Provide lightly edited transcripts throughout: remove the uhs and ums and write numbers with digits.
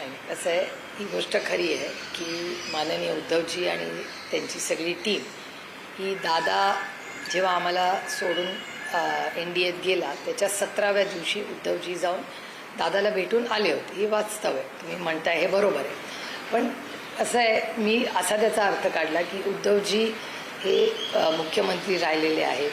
आणि कसं आहे, ही गोष्ट खरी आहे की माननीय उद्धवजी आणि त्यांची सगळी टीम ही दादा जेव्हा आम्हाला सोडून NDAत गेला त्याच्या 17व्या दिवशी उद्धवजी जाऊन दादाला भेटून आले होते. हे वास्तव आहे, तुम्ही म्हणताय हे बरोबर आहे. पण असं आहे, मी असा त्याचा अर्थ काढला की उद्धवजी हे मुख्यमंत्री राहिलेले आहेत,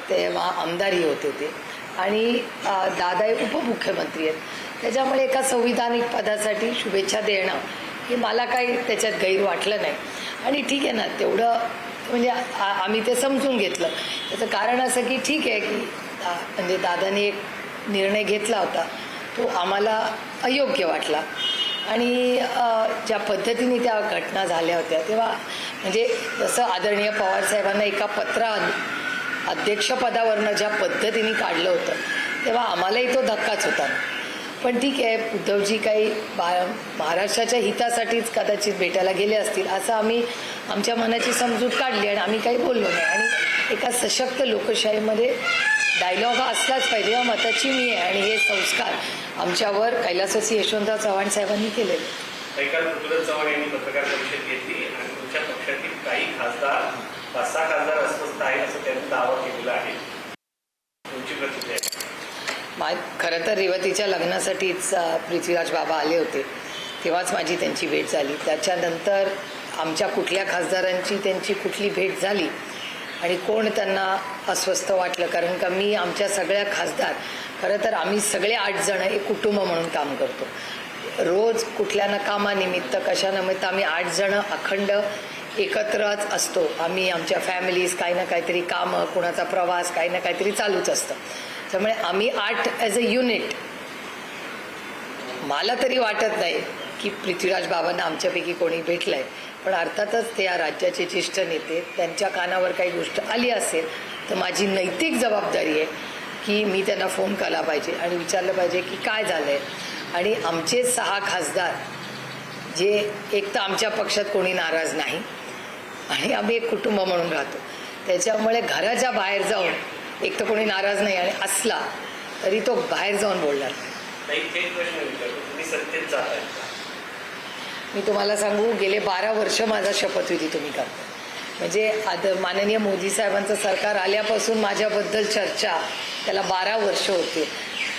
तेव्हा आमदारही होते ते, आणि दादा हे उपमुख्यमंत्री आहेत. त्याच्यामुळे एका संविधानिक पदासाठी शुभेच्छा देणं हे मला काही त्याच्यात गैर वाटलं नाही. आणि ठीक आहे ना, तेवढं म्हणजे आम्ही ते समजून घेतलं. त्याचं कारण असं की ठीक आहे की म्हणजे दादाने एक निर्णय घेतला होता तो आम्हाला अयोग्य वाटला. आणि ज्या पद्धतीने त्या घटना झाल्या होत्या तेव्हा म्हणजे जसं आदरणीय पवारसाहेबांना एका अध्यक्षपदावरनं ज्या पद्धतीने काढलं होतं तेव्हा आम्हालाही तो धक्काच होता. पण ठीक आहे, उद्धवजी काही महाराष्ट्राच्या हितासाठीच कदाचित भेटायला गेले असतील असं आम्ही आमच्या मनाची समजूत काढली आणि आम्ही काही बोललो नाही. आणि एका सशक्त लोकशाहीमध्ये डायलॉग हा असलाच पाहिजे या मताची मी आहे. आणि हे संस्कार आमच्यावर कैलासवासी यशवंतराव चव्हाण साहेबांनी केले. पृथ्वीराज चव्हाण यांनी पत्रकार परिषद घेतली आणि तुमच्या पक्षातील काही खासदार 5-6 खासदार अस्वस्थ आहेत असं त्यांनी दावा केलेला आहे. तुमची प्रतिक्रिया? खरं तर रेवतीच्या लग्नासाठीच पृथ्वीराज बाबा आले होते, तेव्हाच माझी त्यांची भेट झाली. त्याच्यानंतर आमच्या कुठल्या खासदारांची त्यांची कुठली भेट झाली आणि कोण त्यांना अस्वस्थ वाटलं, कारण का मी आमच्या सगळ्या खासदार, खरं तर आम्ही सगळे 8 जण एक कुटुंब म्हणून काम करतो. रोज कुठल्या ना कामानिमित्त कशानिमित्त आम्ही 8 जण अखंड एकत्रच असतो. आम्ही आमच्या फॅमिलीज काही ना काहीतरी कामं, कुणाचा प्रवास, काही ना काहीतरी चालूच असतं. त्यामुळे आम्ही 8 ॲज अ युनिट. मला तरी वाटत नाही की पृथ्वीराज बाबांना आमच्यापैकी कोणी भेटलं आहे, पण अर्थातच ते या राज्याचे ज्येष्ठ नेते, त्यांच्या कानावर काही गोष्ट आली असेल तर माझी नैतिक जबाबदारी आहे की मी त्यांना फोन केला पाहिजे आणि विचारलं पाहिजे की काय झालं आहे. आणि आमचे 6 खासदार जे एक तर आमच्या पक्षात कोणी नाराज नाही आणि आम्ही एक कुटुंब म्हणून राहतो, त्याच्यामुळे घराच्या बाहेर जाऊन एक तर कोणी नाराज नाही आणि असला तरी तो बाहेर जाऊन बोलणार. मी तुम्हाला सांगू, गेले 12 वर्ष माझा शपथविधी तुम्ही करता. म्हणजे माननीय मोदी साहेबांचं सरकार आल्यापासून माझ्याबद्दल चर्चा त्याला 12 वर्ष होते.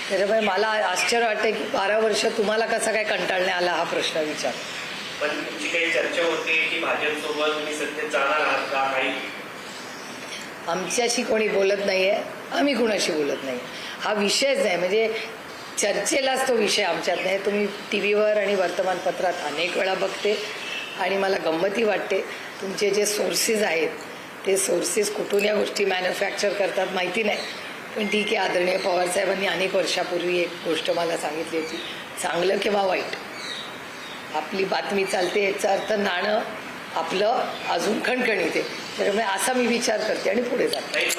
त्याच्यामुळे मला आश्चर्य वाटते की 12 वर्ष तुम्हाला कसा काय कंटाळणे आला हा प्रश्न विचार. पण तुमची काही चर्चा होती की भाजपसोबत तुम्ही सत्तेत जाणार आहात का? काही आमच्याशी कोणी बोलत नाही आहे, आम्ही कुणाशी बोलत नाही, हा विषयच नाही. म्हणजे चर्चेलाच तो विषय आमच्यात नाही. तुम्ही TVवर आणि वर्तमानपत्रात अनेक वेळा बघते आणि मला गंमती वाटते. तुमचे जे सोर्सेस आहेत ते सोर्सेस कुठून या गोष्टी मॅन्युफॅक्चर करतात माहिती नाही. पण ठीक आहे, आदरणीय पवारसाहेबांनी अनेक वर्षापूर्वी एक गोष्ट मला सांगितली होती, चांगलं किंवा वाईट आपली बातमी चालते याचा अर्थ नाणं आपलं अजून खणखणीत आहे. त्याच्यामुळे असा मी विचार करते आणि पुढे जाते.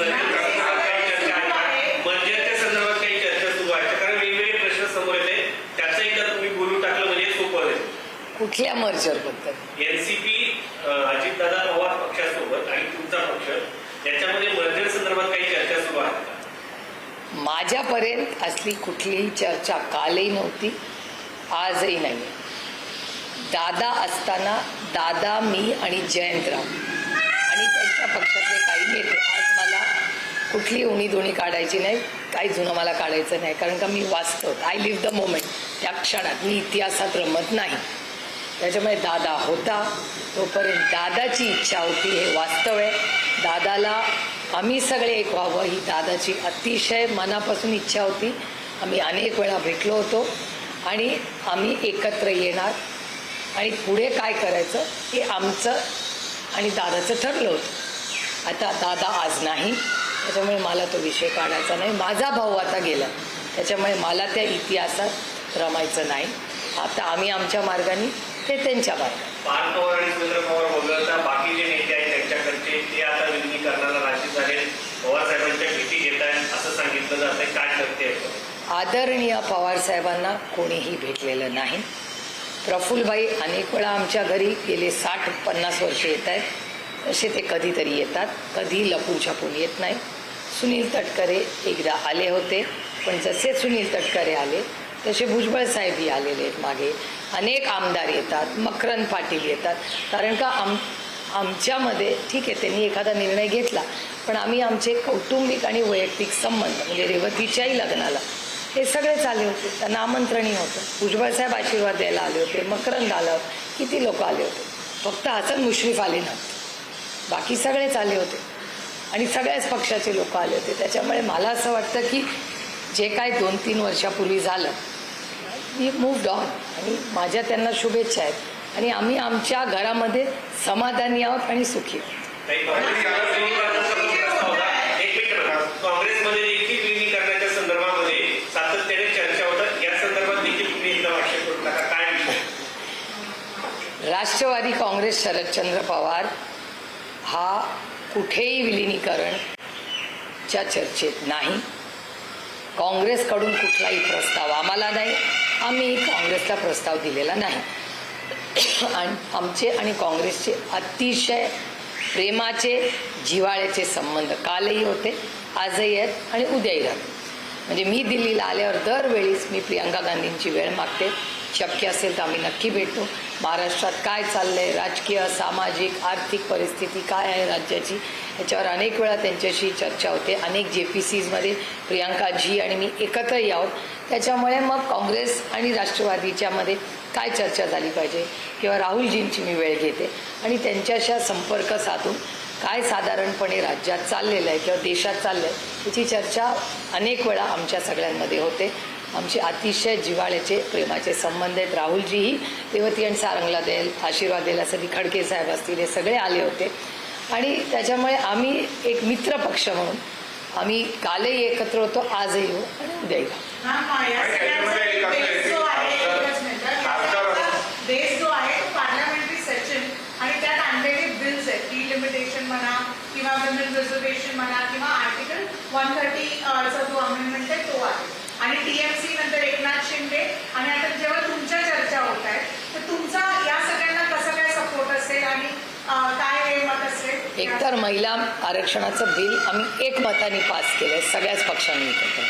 कुठल्या मर्जरबद्दल? NCP अजितदादा पवार पक्षासोबत आणि तुमचा पक्ष याच्यामध्ये मर्जर संदर्भात काही चर्चा सुरू आहे का? माझ्यापर्यंत असली कुठलीही चर्चा कालही नव्हती, आजही नाही. दादा असताना दादा, मी आणि जयंतराव आणि त्यांच्या पक्षातले काही नेते, आज मला कुठली उणीधुणी काढायची नाही, काही जुनं मला काढायचं नाही, कारण का मी वाचतो. I live the moment. त्या क्षणात मी इतिहासात रमत नाही. त्याच्यामुळे दादा होता तोपर्यंत दादाची इच्छा होती, हे वास्तव आहे. दादाला आम्ही सगळे एक व्हावं ही दादाची अतिशय मनापासून इच्छा होती. आम्ही अनेक वेळा भेटलो होतो आणि आम्ही एकत्र येणार आणि पुढे काय करायचं हे आमचं आणि दादाचं ठरलं होतं. आता दादा आज नाही, त्याच्यामुळे मला तो विषय काढायचा नाही. माझा भाऊ आता गेला, त्याच्यामुळे मला त्या इतिहासात रमायचं नाही. आता आम्ही आमच्या मार्गाने, ते त्यांच्या मार्गाने. पार्थ पवार आणि सुरेंद्र पवार वगळता बाकी जे नेते आहेत त्यांच्याकडचे ते आता विलीनीकरणाला राजी झाले, पवार साहेबांच्या भेटी घेत आहेत असं सांगितलं जातं. काय करते? आदरणीय पवार साहेबांना कोणीही भेटलेलं नाही. प्रफुल्लभाई अनेक वेळा आमच्या घरी गेले 60-50 वर्ष येत आहेत, तसे ते कधीतरी येतात, कधी लपून छपून येत नाही. सुनील तटकरे एकदा आले होते, पण जसे सुनील तटकरे आले तसे भुजबळ साहेबही आलेले आहेत मागे, अनेक आमदार येतात, मकरंद पाटील येतात. कारण का आमच्यामध्ये ठीक आहे त्यांनी एखादा निर्णय घेतला, पण आम्ही आमचे कौटुंबिक आणि वैयक्तिक संबंध म्हणजे रेवतीच्याही लग्नाला हे सगळेच आले होते, त्यांना आमंत्रणही होतं. भुजबळ साहेब आशीर्वाद द्यायला आले होते, मकरंद आलं, किती लोक आले होते. फक्त हसन मुश्रीफ आले नव्हते, बाकी सगळेच आले होते आणि सगळ्याच पक्षाचे लोक आले होते. त्याच्यामुळे मला असं वाटतं की जे काय 2-3 वर्षापूर्वी झालं, मी मूव्ड ऑन आणि माझ्या त्यांना शुभेच्छा आहेत आणि आम्ही आमच्या घरामध्ये समाधानी आहोत आणि सुखी आहोत. काँग्रेसमध्ये देखील विलीनीकरणाच्या संदर्भामध्ये सातत्याने चर्चा होतात, या संदर्भात देखील तुम्ही एकदम आक्षेप करू नका. काय विषय? राष्ट्रवादी काँग्रेस शरदचंद्र पवार हा कुठेही विलिनीकरणच्या चर्चेत नाही. काँग्रेसकडून कुठलाही प्रस्ताव आम्हाला नाही, आम्ही काँग्रेसला प्रस्ताव दिलेला नाही. आणि आमचे आणि काँग्रेसचे अतिशय प्रेमाचे जिव्हाळ्याचे संबंध कालही होते, आजही आहेत आणि उद्याही राहतील. म्हणजे मी दिल्लीला आल्यावर दरवेळीच मी प्रियंका गांधींची वेळ मागते, शक्य असेल तर आम्ही नक्की भेटतो. महाराष्ट्रात काय चाललंय, राजकीय, सामाजिक, आर्थिक परिस्थिती काय आहे राज्याची, याच्यावर अनेक वेळा त्यांच्याशी चर्चा होते. अनेक JPCमध्ये प्रियंकाजी आणि मी एकत्रही आहोत. त्याच्यामुळे मग काँग्रेस आणि राष्ट्रवादीच्यामध्ये काय चर्चा झाली पाहिजे किंवा राहुलजींची मी वेळ घेते आणि त्यांच्याशी संपर्क साधून काय साधारणपणे राज्यात चाललेलं आहे किंवा देशात चाललं आहे याची चर्चा अनेक वेळा आमच्या सगळ्यांमध्ये होते. आमचे अतिशय जिव्हाळ्याचे प्रेमाचे संबंध आहेत. राहुलजीही रेवती आणि सारंगला द्याल आशीर्वाद द्यायलासाठी खडके साहेब असतील, हे सगळे आले होते आणि त्याच्यामुळे आम्ही एक मित्र पक्ष म्हणून आम्ही कालही एकत्र होतो, आजही हो आणि उद्याही. बेस जो आहे तो पार्लमेंटरी सेशन आणि त्यात आणलेले बिल्स आहेत, डिलिमिटेशन म्हणा किंवा विमेन रिझर्वेशन म्हणा किंवा आर्टिकल 130 चा जो अमेंडमेंट आहे तो आहे. आणि TMC नंतर एकनाथ शिंदे आणि आता जेव्हा तुमच्या चर्चा होत आहे तर तुमचा या सगळ्यांना कसा काय सपोर्ट असेल आणि काय मत असेल? एकतर महिला आरक्षणाचं बिल आम्ही एकमताने पास केलं आहे सगळ्याच पक्षांनी एकत्र.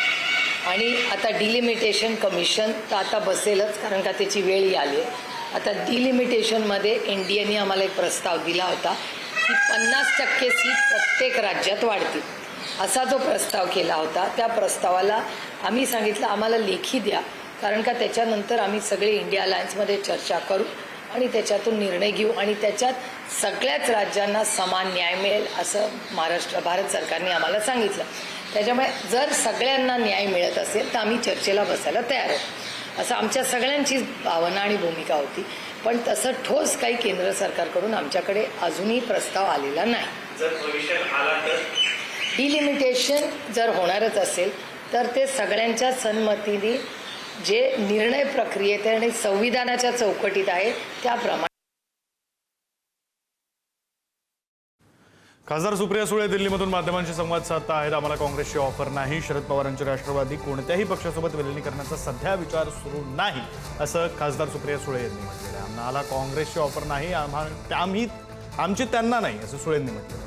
आणि आता डिलिमिटेशन कमिशन तर आता बसेलच, कारण का त्याची वेळही आली आहे. आता डिलिमिटेशनमध्ये NDAने आम्हाला एक प्रस्ताव दिला होता की 50% सीट प्रत्येक राज्यात वाढतील, असा जो प्रस्ताव केला होता. त्या प्रस्तावाला आम्ही सांगितलं आम्हाला लेखी द्या, कारण का त्याच्यानंतर आम्ही सगळे इंडिया अलायन्समध्ये चर्चा करू आणि त्याच्यातून निर्णय घेऊ आणि त्याच्यात सगळ्याच राज्यांना समान न्याय मिळेल असं भारत सरकारने आम्हाला सांगितलं. त्याच्यामुळे जर सगळ्यांना न्याय मिळत असेल तर आम्ही चर्चेला बसायला तयार आहोत, असं आमच्या सगळ्यांचीच भावना आणि भूमिका होती. पण तसं ठोस काही केंद्र सरकारकडून आमच्याकडे अजूनही प्रस्ताव आलेला नाही. जर भविष्यात आला तर डिलिमिटेशन जर होणारच असेल तर ते सगळ्यांच्या संमतीने जे निर्णय प्रक्रियेत आणि संविधानाच्या चौकटीत आहे त्याप्रमाणे. खासदार सुप्रिया सुळे दिल्लीमधून माध्यमांशी संवाद साधता आहेत. आम्हाला काँग्रेसची ऑफर नाही. शरद पवारांचे राष्ट्रवादी कोणत्याही पक्षासोबत विलिनीकरणाचा सध्या विचार सुरू नाही, असं खासदार सुप्रिया सुळे यांनी म्हटलेलं आहे. आम्हाला काँग्रेसची ऑफर नाही, आमची त्यांना नाही, असं सुळेंनी म्हटलं.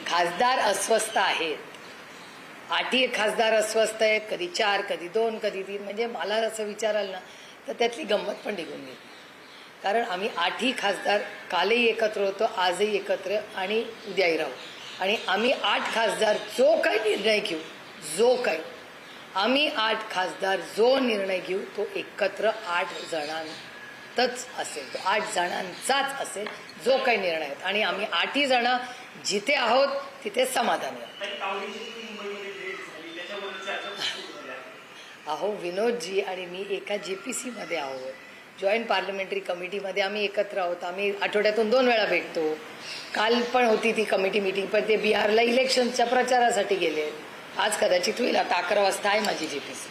खासदार अस्वस्थ आहेत. 8ही खासदार अस्वस्थ आहेत, कधी 4, कधी 2, कधी 3. म्हणजे मला असं विचाराल ना तर त्यातली गंमत पण निघून गेली. कारण आम्ही 8ही खासदार कालही एकत्र होतो, आजही एकत्र आणि उद्याही राहू. आणि आम्ही 8 खासदार जो काही निर्णय घेऊ, आम्ही 8 खासदार जो निर्णय घेऊ तो एकत्र 8 जणांतच असेल, तो 8 जणांचाच असेल जो काही निर्णय आहे. आणि आम्ही 8ही जण जिथे आहोत तिथे समाधानी आहोत. अहो विनोदजी आणि मी एका JPCमध्ये आहोत, जॉईंट पार्लमेंटरी कमिटीमध्ये आम्ही एकत्र आहोत. आम्ही आठवड्यातून 2 वेळा भेटतो. काल पण होती ती कमिटी मीटिंग, पण ते बिहारला इलेक्शनच्या प्रचारासाठी गेले. आज कदाचित होईल. आता 11 वाजता आहे माझी JPC.